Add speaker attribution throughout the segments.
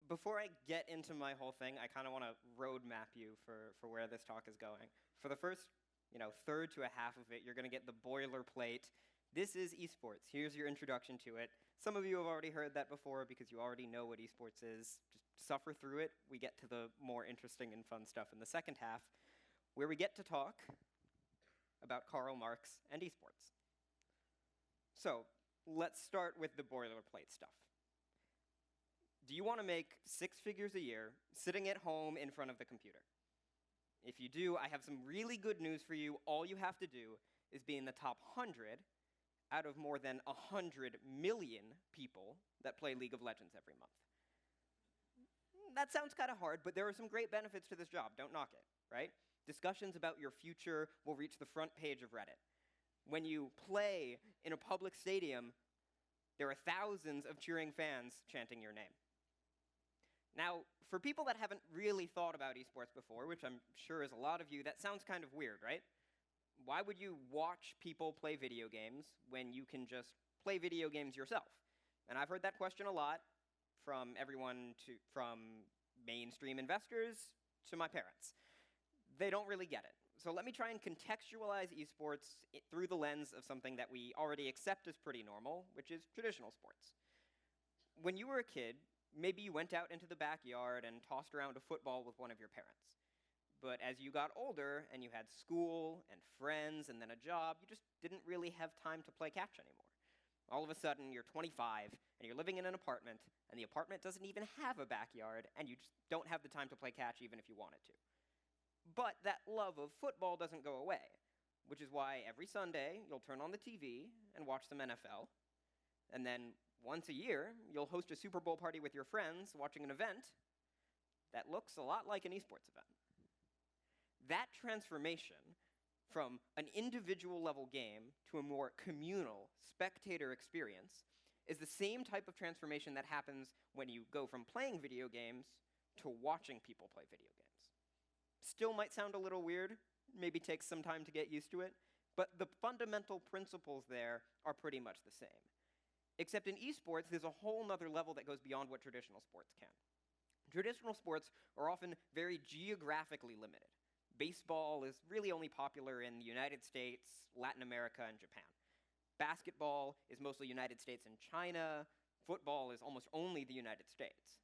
Speaker 1: before I get into my whole thing, I kind of want to roadmap you for where this talk is going. For the first, third to a half of it, you're going to get the boilerplate. This is eSports. Here's your introduction to it. Some of you have already heard that before because you already know what eSports is. Just suffer through it. We get to the more interesting and fun stuff in the second half, where we get to talk about Karl Marx and eSports. So let's start with the boilerplate stuff. Do you want to make 6 figures a year sitting at home in front of the computer? If you do, I have some really good news for you. All you have to do is be in the top 100 out of more than 100 million people that play League of Legends every month. That sounds kind of hard, but there are some great benefits to this job. Don't knock it, right? Discussions about your future will reach the front page of Reddit. When you play in a public stadium, there are thousands of cheering fans chanting your name. Now, for people that haven't really thought about esports before, which I'm sure is a lot of you, that sounds kind of weird, right? Why would you watch people play video games when you can just play video games yourself? And I've heard that question a lot from from mainstream investors to my parents. They don't really get it. So let me try and contextualize esports through the lens of something that we already accept as pretty normal, which is traditional sports. When you were a kid, maybe you went out into the backyard and tossed around a football with one of your parents. But as you got older and you had school and friends and then a job, you just didn't really have time to play catch anymore. All of a sudden, you're 25 and you're living in an apartment, and the apartment doesn't even have a backyard, and you just don't have the time to play catch even if you wanted to. But that love of football doesn't go away, which is why every Sunday you'll turn on the TV and watch some NFL, and then once a year you'll host a Super Bowl party with your friends watching an event that looks a lot like an esports event. That transformation from an individual level game to a more communal spectator experience is the same type of transformation that happens when you go from playing video games to watching people play video games. Still might sound a little weird, maybe takes some time to get used to it, but the fundamental principles there are pretty much the same. Except in esports, there's a whole nother level that goes beyond what traditional sports can. Traditional sports are often very geographically limited. Baseball is really only popular in the United States, Latin America, and Japan. Basketball is mostly United States and China. Football is almost only the United States.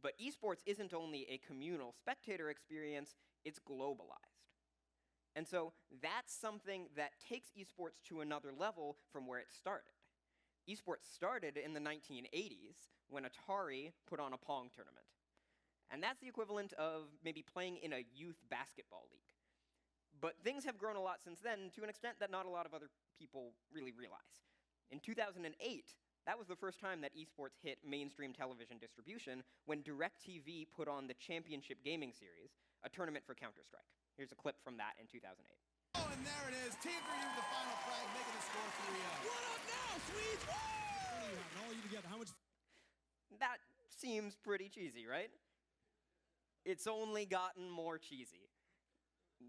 Speaker 1: But esports isn't only a communal spectator experience, it's globalized. And so that's something that takes esports to another level from where it started. Esports started in the 1980s when Atari put on a Pong tournament. And that's the equivalent of maybe playing in a youth basketball league. But things have grown a lot since then to an extent that not a lot of other people really realize. In 2008, that was the first time that esports hit mainstream television distribution when DirecTV put on the Championship Gaming Series, a tournament for Counter-Strike. Here's a clip from that in 2008.
Speaker 2: Oh, and there it is. Team for you with the final flag, making the score 3-0. What up now, Swedes? Woo! What do you have? All you together, how much?
Speaker 1: That seems pretty cheesy, right? It's only gotten more cheesy.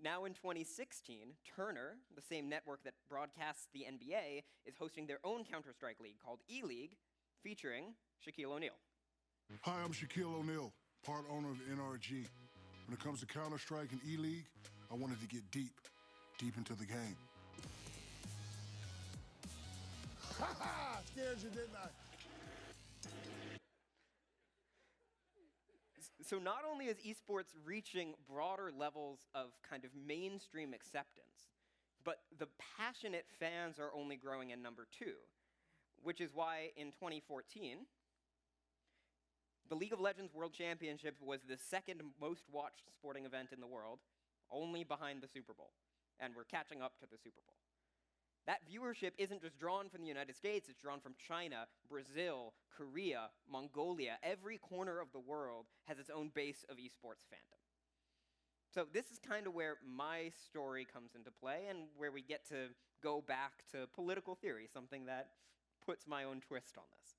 Speaker 1: Now in 2016, Turner, the same network that broadcasts the NBA, is hosting their own Counter-Strike league called E-League, featuring Shaquille O'Neal.
Speaker 3: Hi, I'm Shaquille O'Neal, part owner of NRG. When it comes to Counter-Strike and E-League, I wanted to get deep into the game.
Speaker 2: Ha ha! Scared you, didn't I?
Speaker 1: So not only is esports reaching broader levels of kind of mainstream acceptance, but the passionate fans are only growing in number 2, which is why in 2014, the League of Legends World Championship was the second most watched sporting event in the world, only behind the Super Bowl. And we're catching up to the Super Bowl. That viewership isn't just drawn from the United States, it's drawn from China, Brazil, Korea, Mongolia. Every corner of the world has its own base of esports fandom. So this is kind of where my story comes into play and where we get to go back to political theory, something that puts my own twist on this.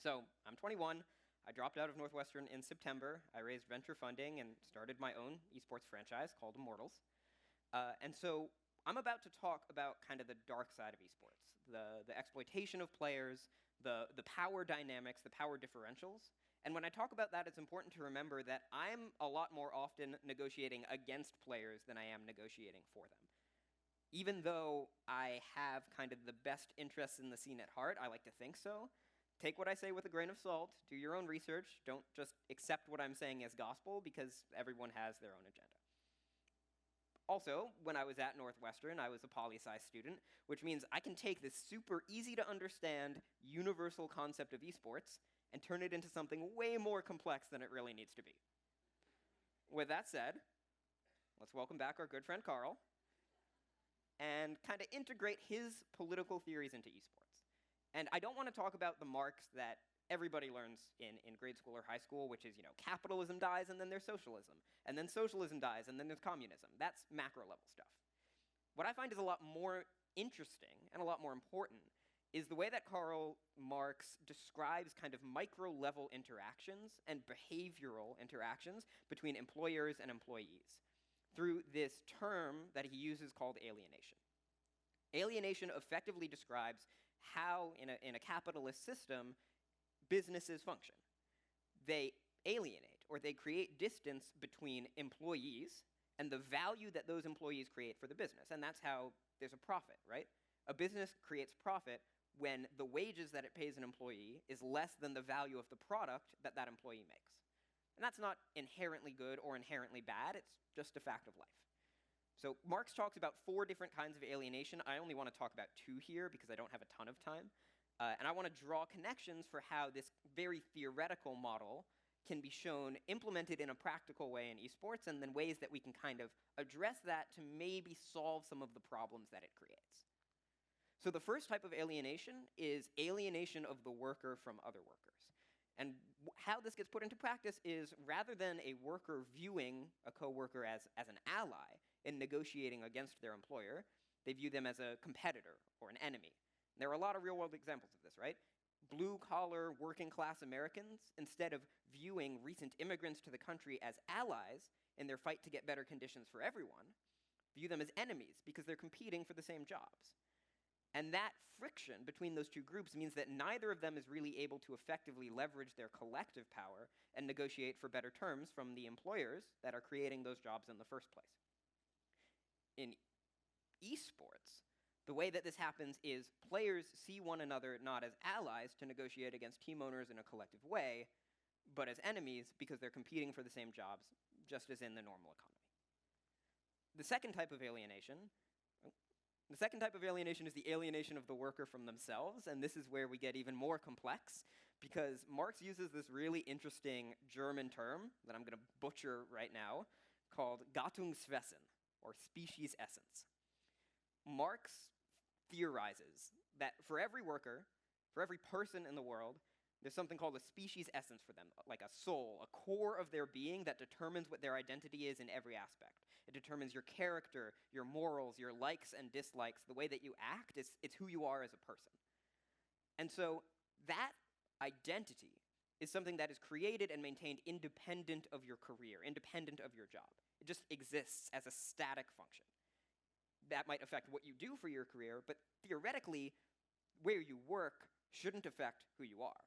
Speaker 1: So I'm 21. I dropped out of Northwestern in September. I raised venture funding and started my own esports franchise called Immortals. And so I'm about to talk about kind of the dark side of esports, the exploitation of players, the power dynamics, the power differentials, And when I talk about that, it's important to remember that I'm a lot more often negotiating against players than I am negotiating for them. Even though I have kind of the best interests in the scene at heart, I like to think so. Take what I say with a grain of salt, do your own research, don't just accept what I'm saying as gospel, because everyone has their own agenda. Also, when I was at Northwestern, I was a poli-sci student, which means I can take this super easy to understand universal concept of esports and turn it into something way more complex than it really needs to be. With that said, let's welcome back our good friend Karl and kind of integrate his political theories into esports. And I don't want to talk about the marks that everybody learns in grade school or high school, which is, capitalism dies and then there's socialism. And then socialism dies and then there's communism. That's macro level stuff. What I find is a lot more interesting and a lot more important is the way that Karl Marx describes kind of micro level interactions and behavioral interactions between employers and employees through this term that he uses called alienation. Alienation effectively describes how, in a capitalist system, businesses function. They alienate, or they create distance between employees and the value that those employees create for the business. And that's how there's a profit, right? A business creates profit when the wages that it pays an employee is less than the value of the product that that employee makes. And that's not inherently good or inherently bad, it's just a fact of life. So Marx talks about 4 different kinds of alienation. I only want to talk about 2 here because I don't have a ton of time. And I want to draw connections for how this very theoretical model can be shown implemented in a practical way in esports, and then ways that we can kind of address that to maybe solve some of the problems that it creates. So the first type of alienation is alienation of the worker from other workers. And how this gets put into practice is, rather than a worker viewing a coworker as an ally in negotiating against their employer, they view them as a competitor or an enemy. And there are a lot of real-world examples of this, right? Blue-collar, working-class Americans, instead of viewing recent immigrants to the country as allies in their fight to get better conditions for everyone, view them as enemies because they're competing for the same jobs. And that friction between those 2 groups means that neither of them is really able to effectively leverage their collective power and negotiate for better terms from the employers that are creating those jobs in the first place. In esports, the way that this happens is players see one another not as allies to negotiate against team owners in a collective way, but as enemies because they're competing for the same jobs, just as in the normal economy. The second type of alienation is the alienation of the worker from themselves, and this is where we get even more complex, because Marx uses this really interesting German term that I'm going to butcher right now, called Gattungswesen, or species essence. Marx theorizes that for every worker, for every person in the world, there's something called a species essence for them, like a soul, a core of their being that determines what their identity is in every aspect. It determines your character, your morals, your likes and dislikes, the way that you act, it's who you are as a person. And so that identity is something that is created and maintained independent of your career, independent of your job. It just exists as a static function. That might affect what you do for your career, but theoretically, where you work shouldn't affect who you are.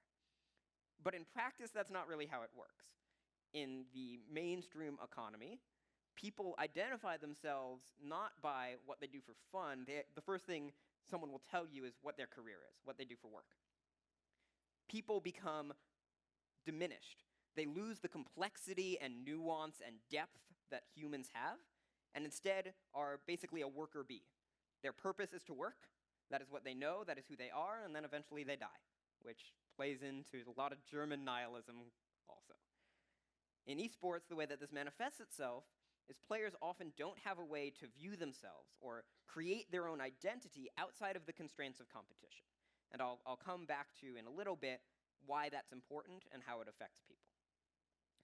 Speaker 1: But in practice, that's not really how it works. In the mainstream economy, people identify themselves not by what they do for fun. The first thing someone will tell you is what their career is, what they do for work. People become diminished. They lose the complexity and nuance and depth that humans have, and instead are basically a worker bee. Their purpose is to work. That is what they know, that is who they are, and then eventually they die, which plays into a lot of German nihilism also. In esports, the way that this manifests itself is players often don't have a way to view themselves or create their own identity outside of the constraints of competition. And I'll come back to in a little bit why that's important and how it affects people.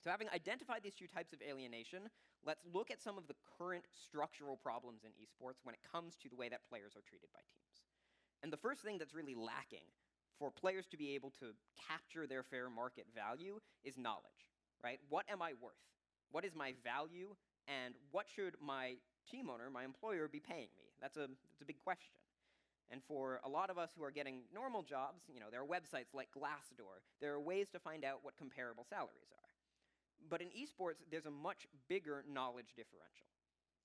Speaker 1: So having identified these 2 types of alienation, let's look at some of the current structural problems in esports when it comes to the way that players are treated by teams. And the first thing that's really lacking for players to be able to capture their fair market value is knowledge, right? What am I worth? What is my value? And what should my team owner, my employer, be paying me? That's a big question. And for a lot of us who are getting normal jobs, there are websites like Glassdoor. There are ways to find out what comparable salaries are. But in esports, there's a much bigger knowledge differential.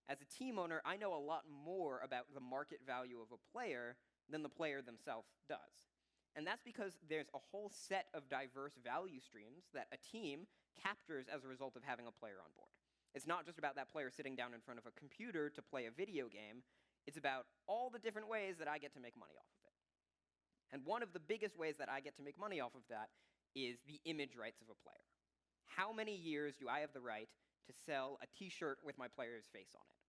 Speaker 1: As a team owner, I know a lot more about the market value of a player than the player themselves does. And that's because there's a whole set of diverse value streams that a team captures as a result of having a player on board. It's not just about that player sitting down in front of a computer to play a video game. It's about all the different ways that I get to make money off of it. And one of the biggest ways that I get to make money off of that is the image rights of a player. How many years do I have the right to sell a t-shirt with my player's face on it?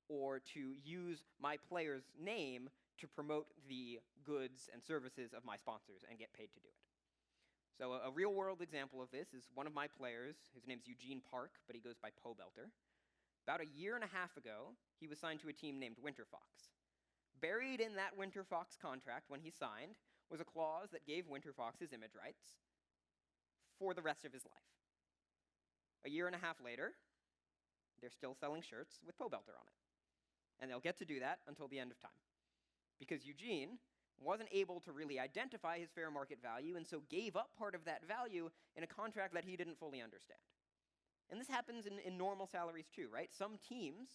Speaker 1: Or to use my player's name to promote the goods and services of my sponsors and get paid to do it? So a real-world example of this is one of my players. His name's Eugene Park, but he goes by Pobelter. About a year and a half ago, he was signed to a team named Winter Fox. Buried in that Winter Fox contract when he signed was a clause that gave Winter Fox his image rights for the rest of his life. A year and a half later, they're still selling shirts with Pobelter on it. And they'll get to do that until the end of time. Because Eugene wasn't able to really identify his fair market value, and so gave up part of that value in a contract that he didn't fully understand. And this happens in normal salaries too, right? Some teams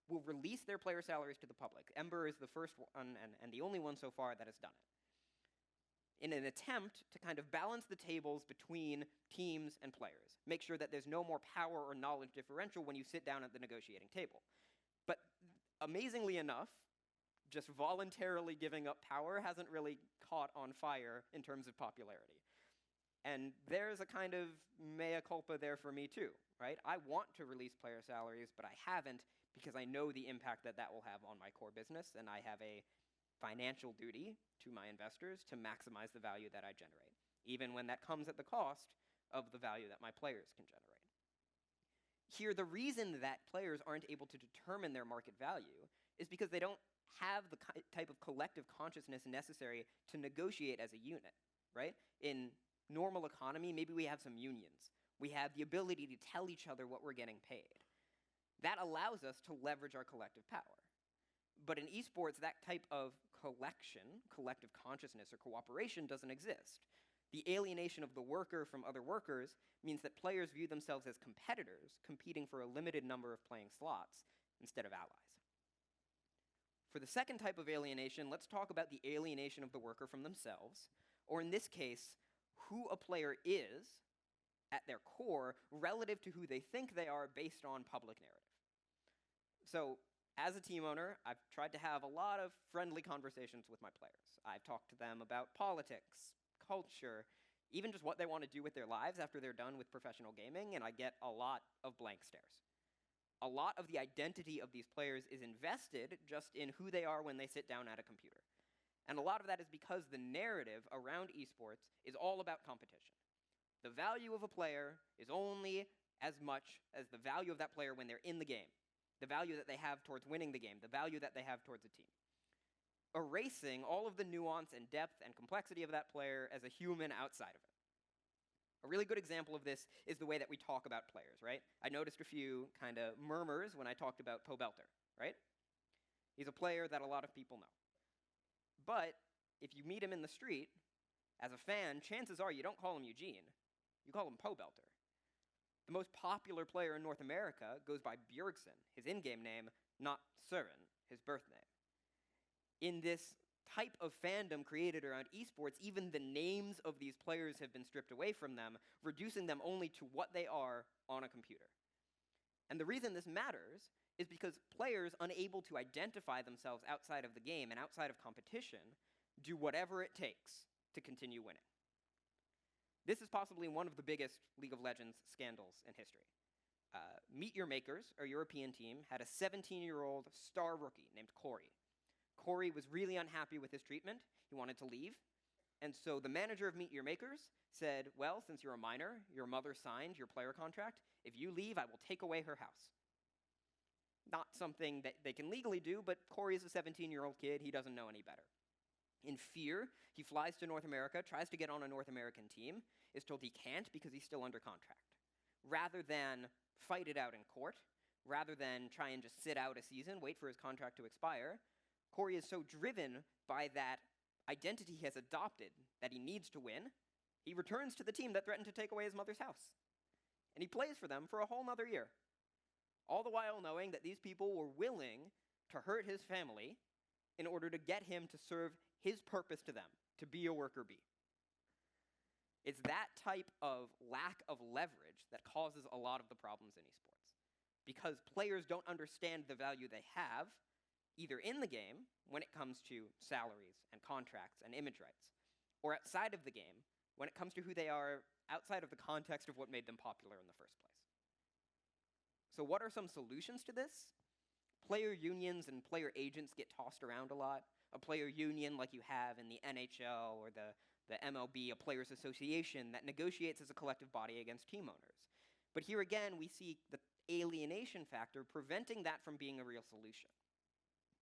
Speaker 1: will release their player salaries to the public. Ember is the first one and the only one so far that has done it, in an attempt to kind of balance the tables between teams and players, make sure that there's no more power or knowledge differential when you sit down at the negotiating table. But amazingly enough, just voluntarily giving up power hasn't really caught on fire in terms of popularity. And there's a kind of mea culpa there for me too, right? I want to release player salaries, but I haven't because I know the impact that that will have on my core business, and I have a financial duty to my investors to maximize the value that I generate, even when that comes at the cost of the value that my players can generate. Here, the reason that players aren't able to determine their market value is because they don't have the type of collective consciousness necessary to negotiate as a unit, right? In normal economy, maybe we have some unions. We have the ability to tell each other what we're getting paid. That allows us to leverage our collective power. But in esports, that type of collective consciousness or cooperation doesn't exist. The alienation of the worker from other workers means that players view themselves as competitors competing for a limited number of playing slots instead of allies. For the second type of alienation, let's talk about the alienation of the worker from themselves, or in this case, who a player is at their core relative to who they think they are based on public narrative. So, as a team owner, I've tried to have a lot of friendly conversations with my players. I've talked to them about politics, culture, even just what they want to do with their lives after they're done with professional gaming, and I get a lot of blank stares. A lot of the identity of these players is invested just in who they are when they sit down at a computer. And a lot of that is because the narrative around esports is all about competition. The value of a player is only as much as the value of that player when they're in the game, the value that they have towards winning the game, the value that they have towards a team. Erasing all of the nuance and depth and complexity of that player as a human outside of it. A really good example of this is the way that we talk about players, right? I noticed a few kind of murmurs when I talked about Pobelter, right? He's a player that a lot of people know. But if you meet him in the street, as a fan, chances are you don't call him Eugene, you call him Pobelter. The most popular player in North America goes by Bjergsen, his in-game name, not Søren, his birth name. In this type of fandom created around esports, even the names of these players have been stripped away from them, reducing them only to what they are on a computer. And the reason this matters is because players unable to identify themselves outside of the game and outside of competition do whatever it takes to continue winning. This is possibly one of the biggest League of Legends scandals in history. Meet Your Makers, our European team, had a 17-year-old star rookie named Corey. Corey was really unhappy with his treatment. He wanted to leave. And so the manager of Meet Your Makers said, well, since you're a minor, your mother signed your player contract. If you leave, I will take away her house. Not something that they can legally do, but Corey is a 17-year-old kid. He doesn't know any better. In fear, he flies to North America, tries to get on a North American team, is told he can't because he's still under contract. Rather than fight it out in court, rather than try and just sit out a season, wait for his contract to expire, Corey is so driven by that identity he has adopted that he needs to win, he returns to the team that threatened to take away his mother's house. And he plays for them for a whole nother year, all the while knowing that these people were willing to hurt his family in order to get him to serve his purpose to them, to be a worker bee. It's that type of lack of leverage that causes a lot of the problems in esports. Because players don't understand the value they have, either in the game, when it comes to salaries and contracts and image rights, or outside of the game, when it comes to who they are outside of the context of what made them popular in the first place. So what are some solutions to this? Player unions and player agents get tossed around a lot. A player union like you have in the NHL or the MLB, a players association that negotiates as a collective body against team owners. But here again, we see the alienation factor preventing that from being a real solution.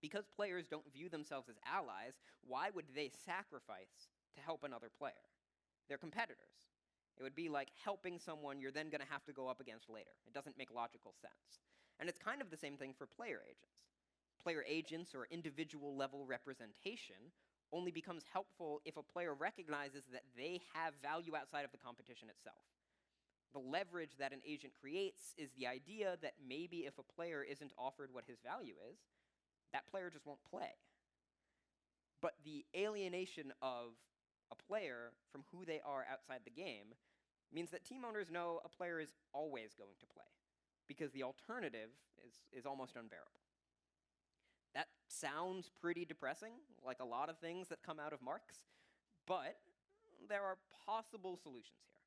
Speaker 1: Because players don't view themselves as allies, why would they sacrifice to help another player? They're competitors. It would be like helping someone you're then going to have to go up against later. It doesn't make logical sense. And it's kind of the same thing for player agents. Player agents or individual level representation only becomes helpful if a player recognizes that they have value outside of the competition itself. The leverage that an agent creates is the idea that maybe if a player isn't offered what his value is, that player just won't play. But the alienation of a player from who they are outside the game means that team owners know a player is always going to play, because the alternative is almost unbearable. That sounds pretty depressing, like a lot of things that come out of Marx, but there are possible solutions here.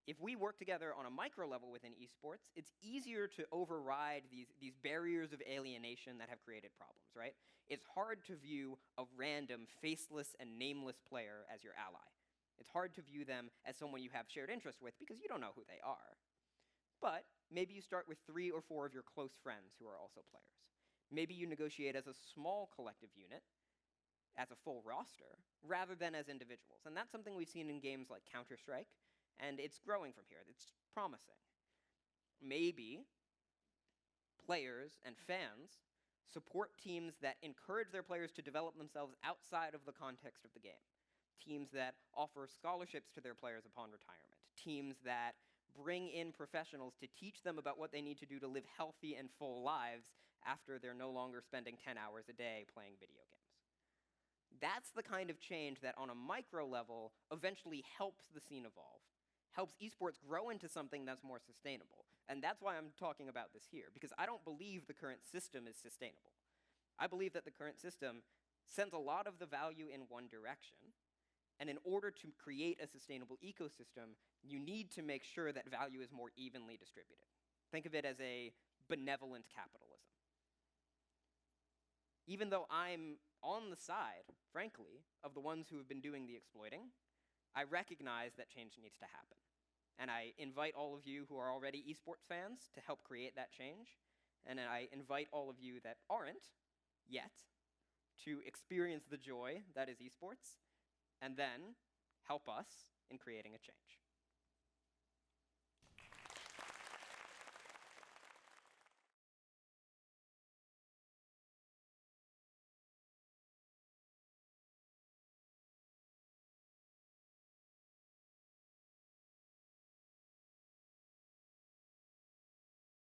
Speaker 1: If we work together on a micro level within esports, it's easier to override these barriers of alienation that have created problems, right? It's hard to view a random, faceless, and nameless player as your ally. It's hard to view them as someone you have shared interest with because you don't know who they are. But maybe you start with 3 or 4 of your close friends who are also players. Maybe you negotiate as a small collective unit, as a full roster, rather than as individuals. And that's something we've seen in games like Counter-Strike, and it's growing from here. It's promising. Maybe players and fans support teams that encourage their players to develop themselves outside of the context of the game. Teams that offer scholarships to their players upon retirement. Teams that bring in professionals to teach them about what they need to do to live healthy and full lives after they're no longer spending 10 hours a day playing video games. That's the kind of change that on a micro level eventually helps the scene evolve, helps esports grow into something that's more sustainable. And that's why I'm talking about this here, because I don't believe the current system is sustainable. I believe that the current system sends a lot of the value in one direction, and in order to create a sustainable ecosystem, you need to make sure that value is more evenly distributed. Think of it as a benevolent capitalism. Even though I'm on the side, frankly, of the ones who have been doing the exploiting, I recognize that change needs to happen. And I invite all of you who are already esports fans to help create that change. And I invite all of you that aren't yet to experience the joy that is esports, and then help us in creating a change.